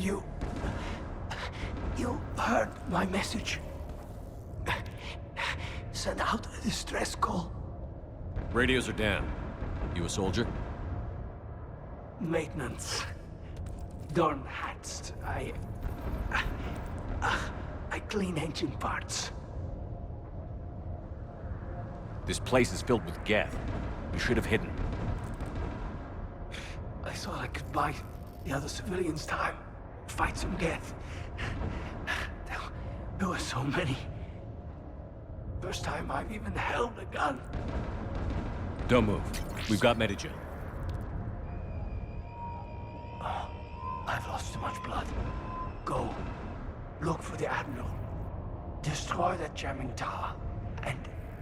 You... You heard my message. Send out a distress call. Radios are down. You a soldier? Maintenance. Dorn hats. I clean engine parts. This place is filled with Geth. You should have hidden. I thought I could buy the other civilians time. Fight some Geth. There were so many. First time I've even held a gun. Don't move. We've got Medigen. I've lost too much blood. Go. Look for the Admiral. Destroy that jamming tower. And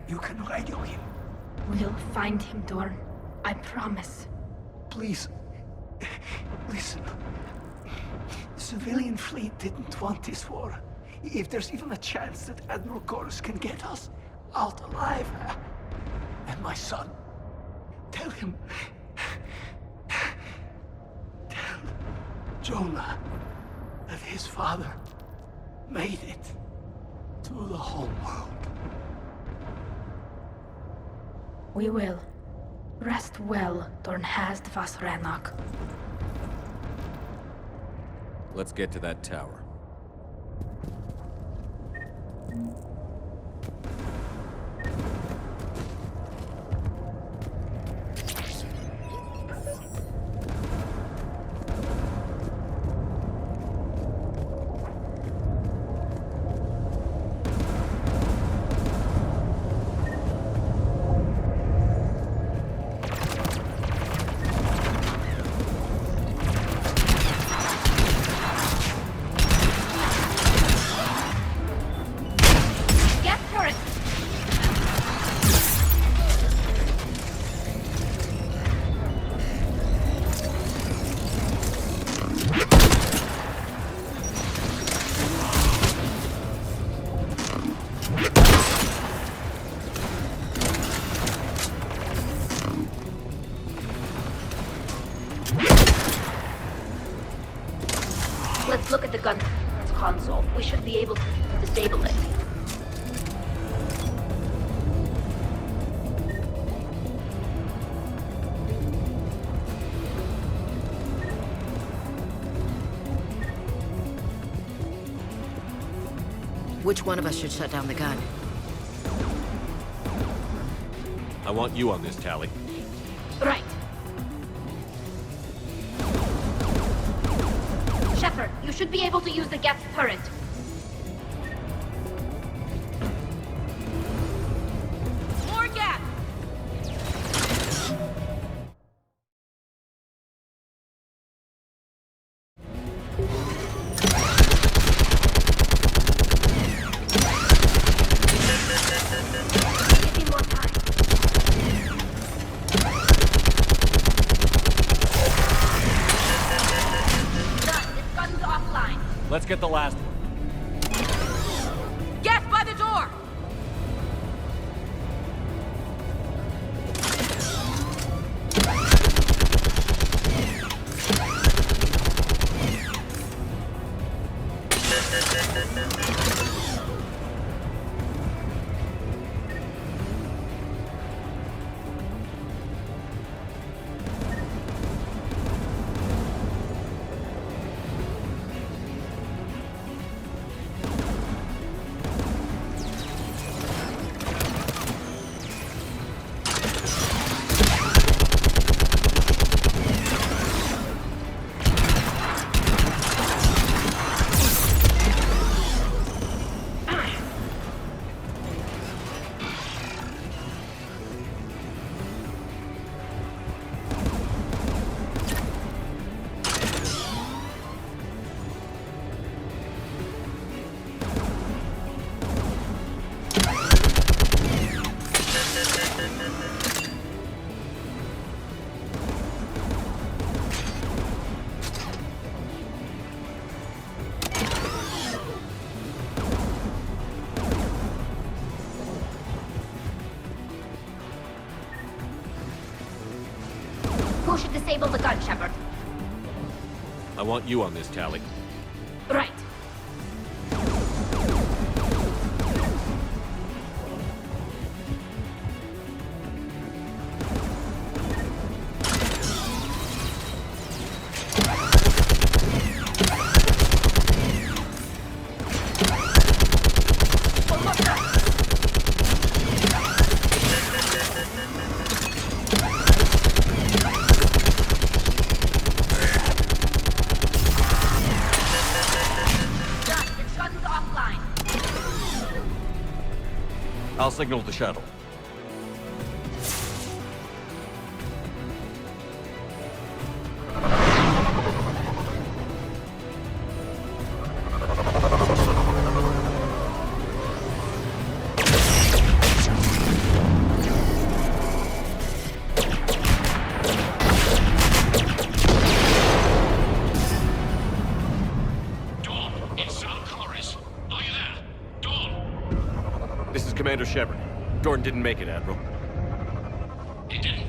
you can radio him. We'll find him, Dorn. I promise. Please. Listen. The civilian fleet didn't want this war. If there's even a chance that Admiral Chorus can get us out alive. And my son. Tell him. Tell Jonah that his father made it to the home world. We will. Rest well, Dornhast Vasrenok. Let's get to that tower. Let's look at the gun console. We should be able to disable it. Which one of us should shut down the gun? I want you on this, Tali. Right. Shepard, you should be able to use the gas turret. More gas! Give me more time. Done. This gun's offline. Let's get the last one. Gas by the door! Who should disable the gun, Shepard? I want you on this, Tali. Right. I'll signal the shuttle. Dawn, it's Sal Corris. Are you there? Dawn! This is Commander Shepard. Dorn didn't make it, Admiral. He didn't?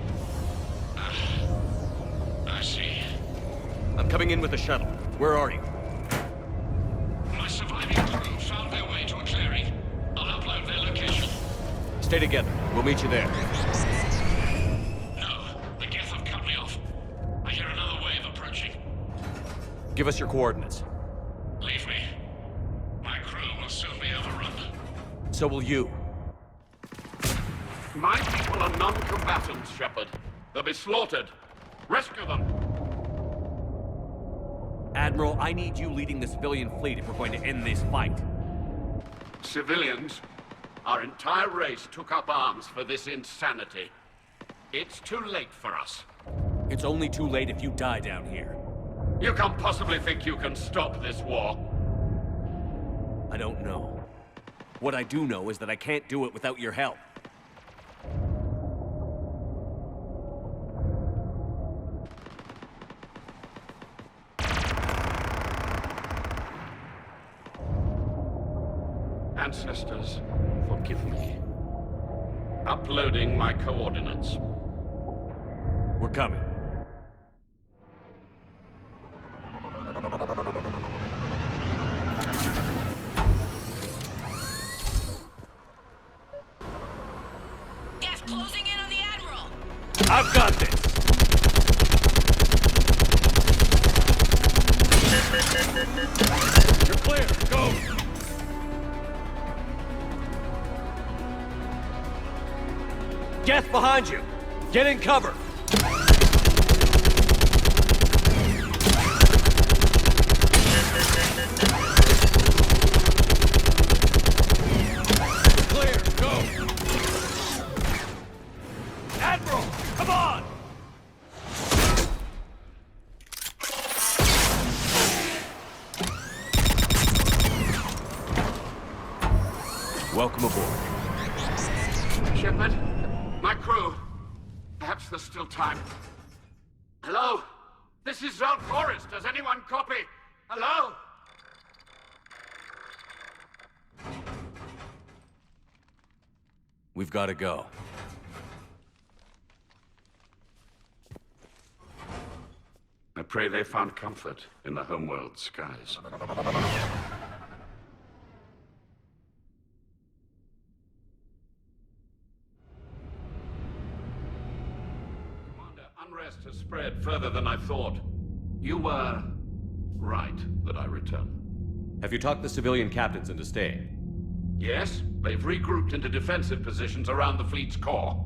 I see. I'm coming in with the shuttle. Where are you? My surviving crew found their way to a clearing. I'll upload their location. Stay together. We'll meet you there. No, the Geth have cut me off. I hear another wave approaching. Give us your coordinates. Leave me. My crew will soon be overrun. So will you. My people are non-combatants, Shepard. They'll be slaughtered. Rescue them! Admiral, I need you leading the civilian fleet if we're going to end this fight. Civilians, our entire race took up arms for this insanity. It's too late for us. It's only too late if you die down here. You can't possibly think you can stop this war. I don't know. What I do know is that I can't do it without your help. Ancestors, forgive me. Uploading my coordinates. We're coming. Geth closing in on the Admiral! I've got this! You're clear! Go! Geth behind you! Get in cover! Clear! Go! Admiral! Come on! Welcome aboard. Shepard, my crew. Perhaps there's still time. Hello? This is Zal Forrest. Does anyone copy? Hello? We've got to go. I pray they found comfort in the homeworld skies. Commander, unrest has spread further than I thought. You were right that I return. Have you talked the civilian captains into staying? Yes, they've regrouped into defensive positions around the fleet's core.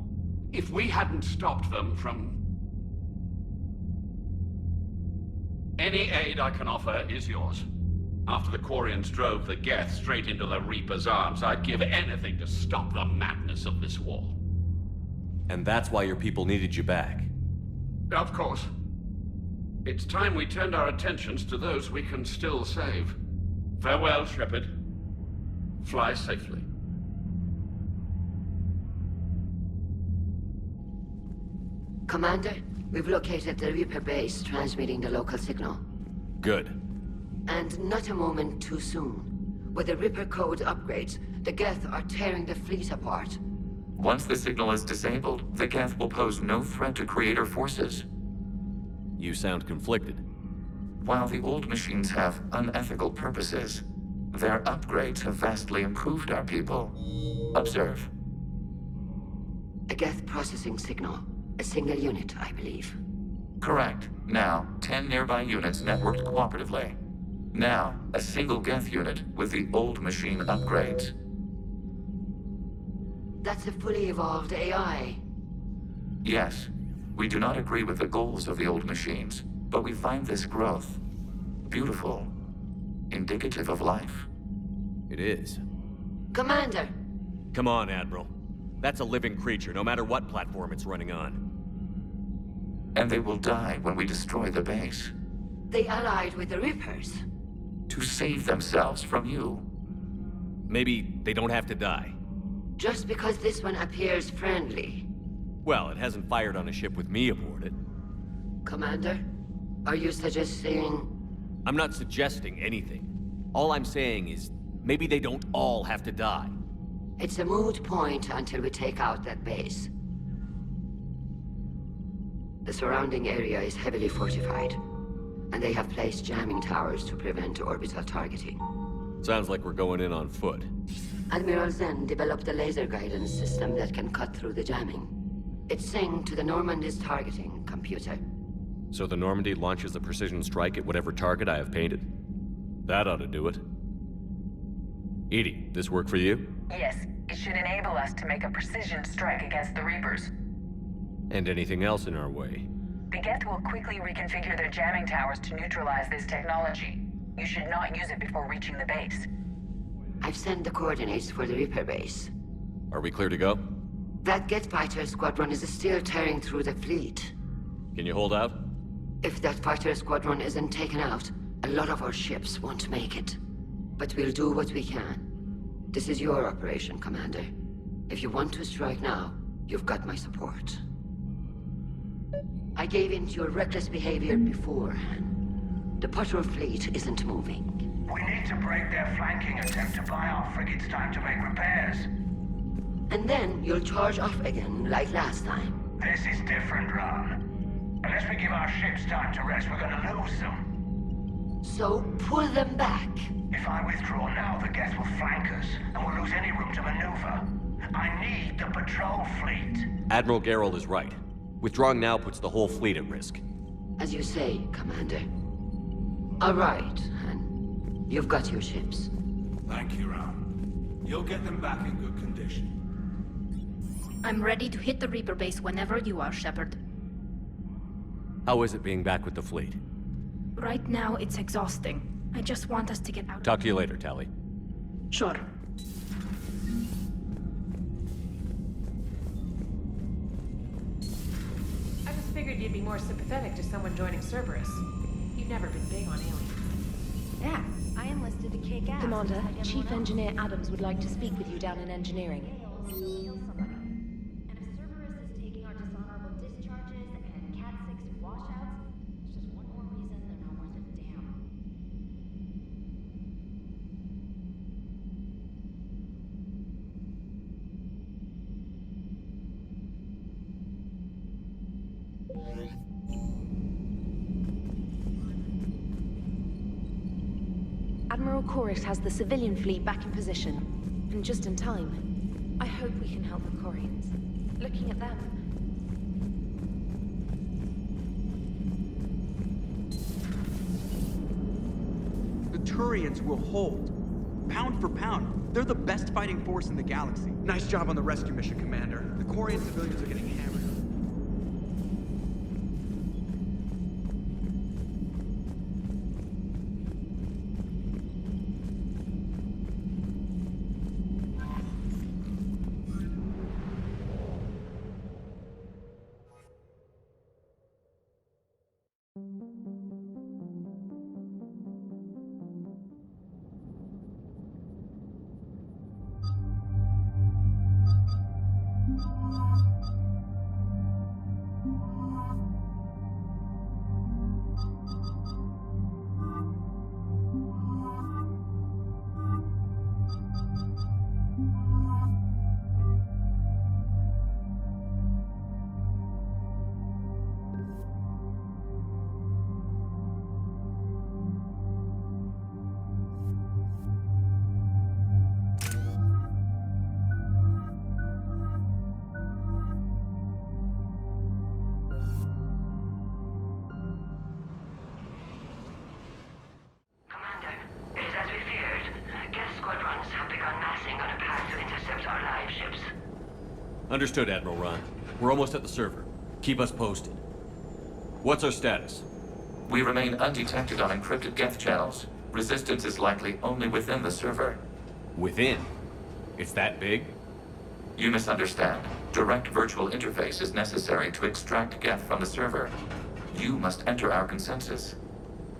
If we hadn't stopped them from... Any aid I can offer is yours. After the Quarians drove the Geth straight into the Reaper's arms, I'd give anything to stop the madness of this war. And that's why your people needed you back. Of course. It's time we turned our attentions to those we can still save. Farewell, Shepard. Fly safely. Commander, we've located the Reaper base transmitting the local signal. Good. And not a moment too soon. With the Reaper code upgrades, the Geth are tearing the fleet apart. Once the signal is disabled, the Geth will pose no threat to Creator forces. You sound conflicted. While the old machines have unethical purposes, their upgrades have vastly improved our people. Observe. A Geth processing signal. A single unit, I believe. Correct. Now, 10 nearby units networked cooperatively. Now, a single Geth unit with the old machine upgrades. That's a fully evolved AI. Yes, we do not agree with the goals of the old machines, but we find this growth beautiful, indicative of life. It is. Commander! Come on, Admiral. That's a living creature, no matter what platform it's running on. And they will die when we destroy the base. They allied with the Reapers. To save themselves from you. Maybe they don't have to die. Just because this one appears friendly. Well, it hasn't fired on a ship with me aboard it. Commander, are you suggesting... I'm not suggesting anything. All I'm saying is, maybe they don't all have to die. It's a moot point until we take out that base. The surrounding area is heavily fortified, and they have placed jamming towers to prevent orbital targeting. Sounds like we're going in on foot. Admiral Zen developed a laser guidance system that can cut through the jamming. It's synced to the Normandy's targeting computer. So the Normandy launches a precision strike at whatever target I have painted? That ought to do it. EDI, this work for you? Yes, it should enable us to make a precision strike against the Reapers. And anything else in our way? The Geth will quickly reconfigure their jamming towers to neutralize this technology. You should not use it before reaching the base. I've sent the coordinates for the Reaper base. Are we clear to go? That Geth fighter squadron is still tearing through the fleet. Can you hold out? If that fighter squadron isn't taken out, a lot of our ships won't make it. But we'll do what we can. This is your operation, Commander. If you want to strike now, you've got my support. I gave in to your reckless behavior beforehand. The patrol fleet isn't moving. We need to break their flanking attempt to buy our frigates time to make repairs. And then you'll charge off again, like last time. This is different, Ron. Unless we give our ships time to rest, we're gonna lose them. So pull them back. If I withdraw now, the Geth will flank us, and we'll lose any room to maneuver. I need the patrol fleet. Admiral Gerald is right. Withdrawing now puts the whole fleet at risk. As you say, Commander. All right, Han. You've got your ships. Thank you, Ron. You'll get them back in good condition. I'm ready to hit the Reaper base whenever you are, Shepard. How is it being back with the fleet? Right now, it's exhausting. I just want us to get out. Talk to you later, Tali. Sure. I just figured you'd be more sympathetic to someone joining Cerberus. You've never been big on aliens. Yeah, I enlisted to kick ass. Commander, Chief Engineer Adams would like to speak with you down in engineering. Kill somebody. And if Cerberus is taking our dishonorable discharges and Cat 6 washouts, it's just one more reason they're not worth a damn. Admiral Koris has the civilian fleet back in position, and just in time. I hope we can help the Corians. Looking at them. The Turians will hold. Pound for pound, they're the best fighting force in the galaxy. Nice job on the rescue mission, Commander. The Corian civilians are getting hammered. Understood, Admiral Ron. We're almost at the server. Keep us posted. What's our status? We remain undetected on encrypted Geth channels. Resistance is likely only within the server. Within? It's that big? You misunderstand. Direct virtual interface is necessary to extract Geth from the server. You must enter our consensus.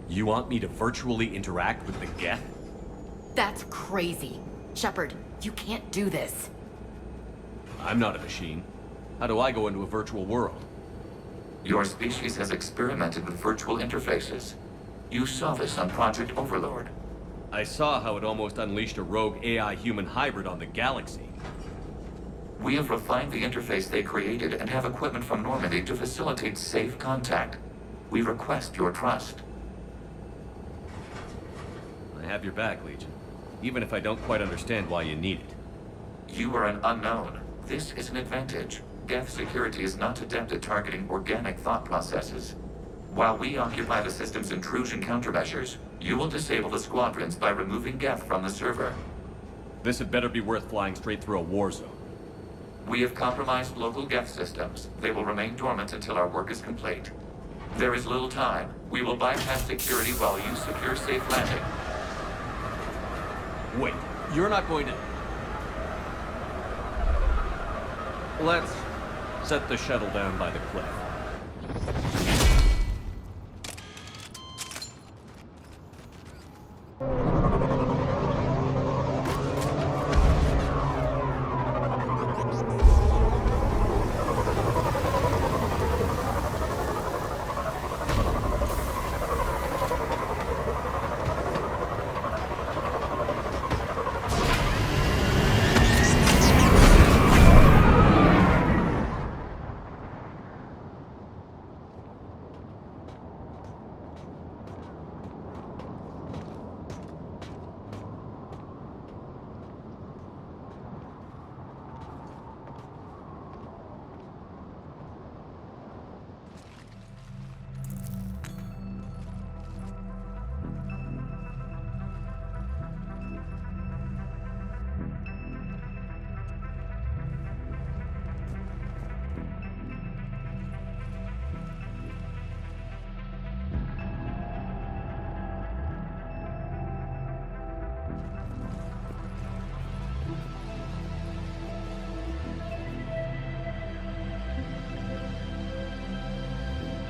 You want me to virtually interact with the Geth? That's crazy. Shepard, you can't do this. I'm not a machine. How do I go into a virtual world? Your species has experimented with virtual interfaces. You saw this on Project Overlord. I saw how it almost unleashed a rogue AI-human hybrid on the galaxy. We have refined the interface they created and have equipment from Normandy to facilitate safe contact. We request your trust. I have your back, Legion. Even if I don't quite understand why you need it. You are an unknown. This is an advantage. Geth security is not adept at targeting organic thought processes. While we occupy the system's intrusion countermeasures, you will disable the squadrons by removing Geth from the server. This had better be worth flying straight through a war zone. We have compromised local Geth systems. They will remain dormant until our work is complete. There is little time. We will bypass security while you secure safe landing. Wait, you're not going to... Let's set the shuttle down by the cliff.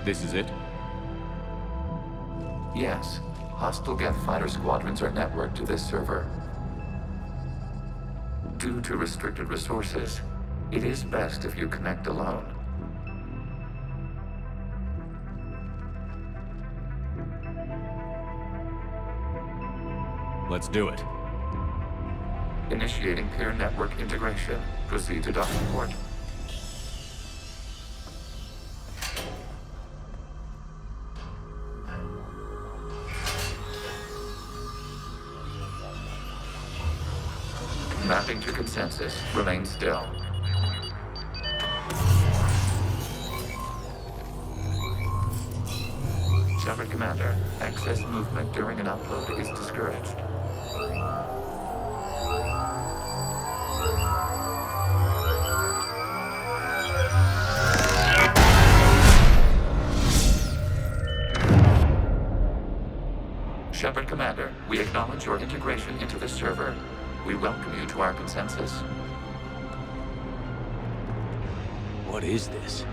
This is it? Yes. Hostile Geth fighter squadrons are networked to this server. Due to restricted resources, it is best if you connect alone. Let's do it. Initiating peer network integration. Proceed to docking port. Mapping to consensus. Remain still. Shepard Commander, excess movement during an upload is discouraged. Shepard Commander, we acknowledge your integration into the server. We welcome you to our consensus. What is this?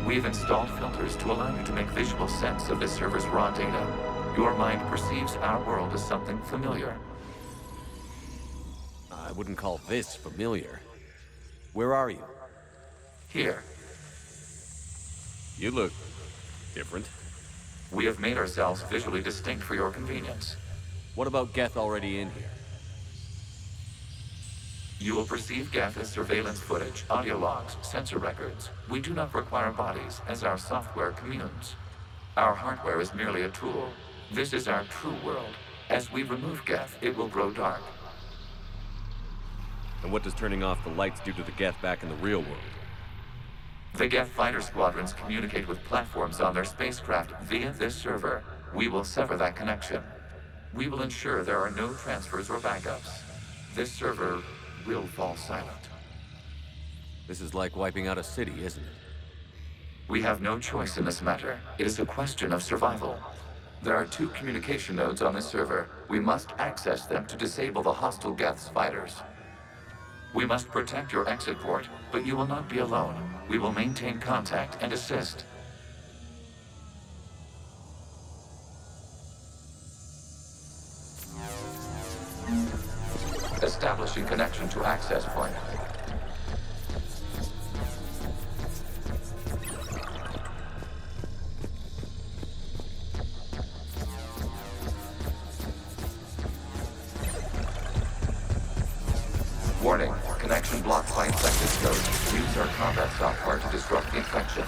We've installed filters to allow you to make visual sense of this server's raw data. Your mind perceives our world as something familiar. I wouldn't call this familiar. Where are you? Here. You look different. We have made ourselves visually distinct for your convenience. What about Geth already in here? You will perceive Geth as surveillance footage, audio logs, sensor records. We do not require bodies, as our software communes. Our hardware is merely a tool. This is our true world. As we remove Geth, it will grow dark. And what does turning off the lights do to the Geth back in the real world? The Geth fighter squadrons communicate with platforms on their spacecraft via this server. We will sever that connection. We will ensure there are no transfers or backups. This server will fall silent. This is like wiping out a city, isn't it? We have no choice in this matter. It is a question of survival. There are 2 communication nodes on this server. We must access them to disable the hostile Geth's fighters. We must protect your exit port, but you will not be alone. We will maintain contact and assist. Establishing connection to access point. Warning, connection blocked by infected codes. Use our combat software to disrupt the infection.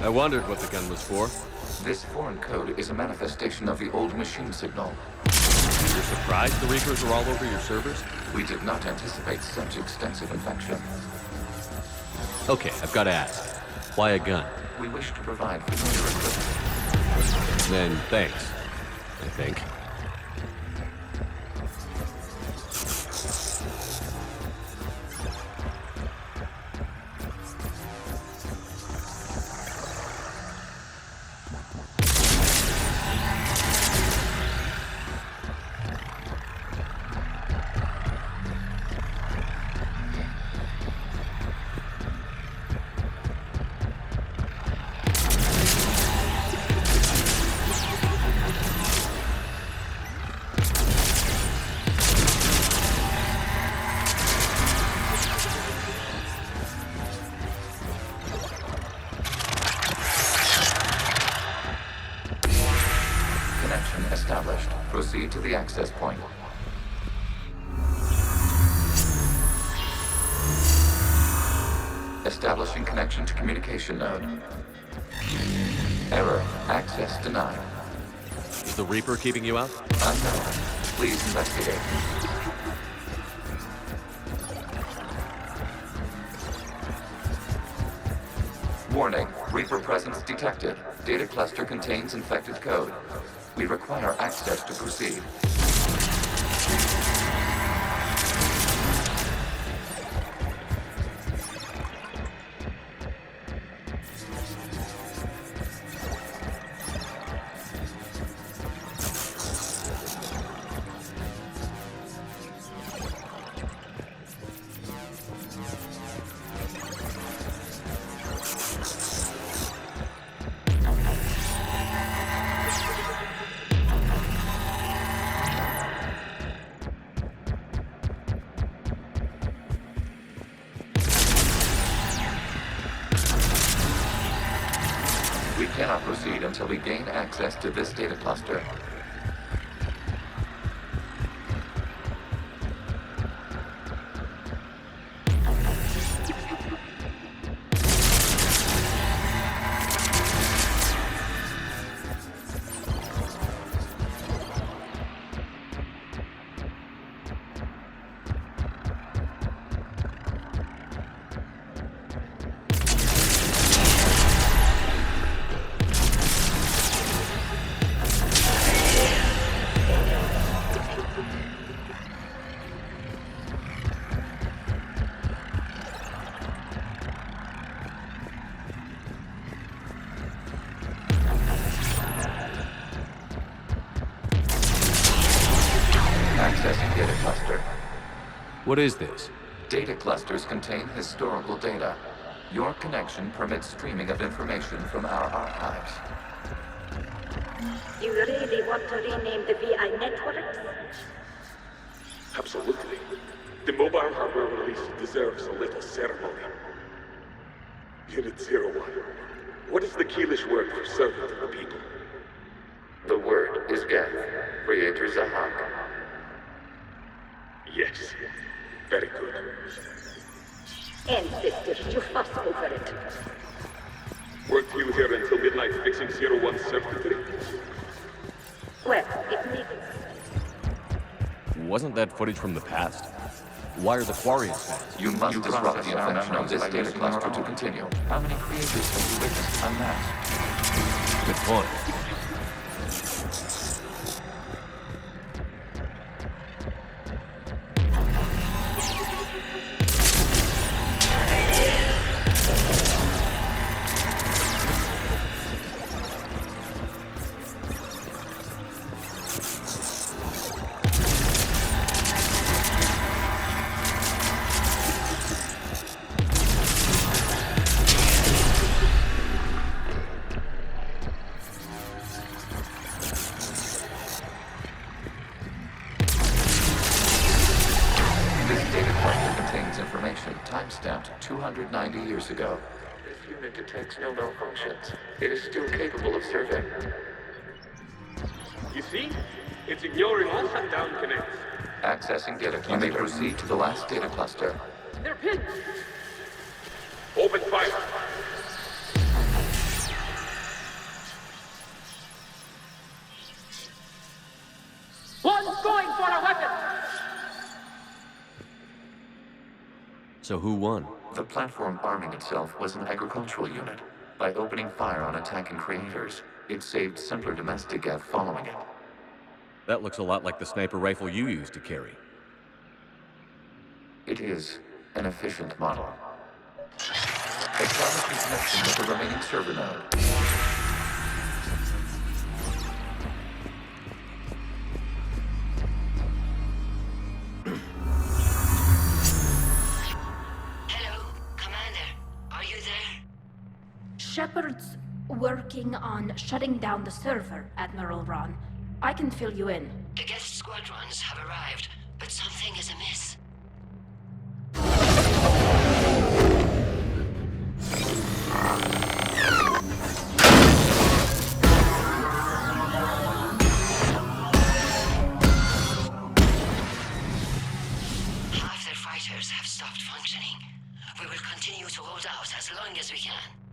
I wondered what the gun was for. This foreign code is a manifestation of the old machine signal. You're surprised the Reapers are all over your servers? We did not anticipate such extensive infection. Okay, I've got to ask. Why a gun? We wish to provide familiar equipment. Then thanks, I think. Established. Proceed to the access point. Establishing connection to communication node. Error. Access denied. Is the Reaper keeping you out? Unknown. Please investigate. Warning. Reaper presence detected. Data cluster contains infected code. We require access to proceed. We cannot proceed until we gain access to this data cluster. Accessing data cluster. What is this? Data clusters contain historical data. Your connection permits streaming of information from our archives. You really want to rename the VI networks? Absolutely. The mobile hardware release deserves a little ceremony. Unit 01. What is the Keelish word for servant of the people? The word is Geth, Creator Zahak. Yes. Very good. Ancestors, you fuss over it. Weren't you here until midnight fixing 01's circuitry? Well, it makes... Wasn't that footage from the past? Why are the Quarians fans? You must disrupt the infection of this data cluster to continue. How many creatures have you witnessed unmasked? Good point. time-stamped 290 years ago. This unit detects no malfunctions. It is still capable of serving. You see? It's ignoring all shutdown connects. Accessing data cluster. You may proceed to the last data cluster. They're pinned. Open fire. One's going for a weapon! So who won? The platform arming itself was an agricultural unit. By opening fire on attacking creators, it saved simpler domestic Geth following it. That looks a lot like the sniper rifle you used to carry. It is an efficient model. Establish the connection with the remaining server node. Hello, Commander. Are you there? Shepard's working on shutting down the server, Admiral Ron. I can fill you in. The Geth squadrons have arrived, but something is amiss. Half their fighters have stopped functioning. We will continue to hold out as long as we can.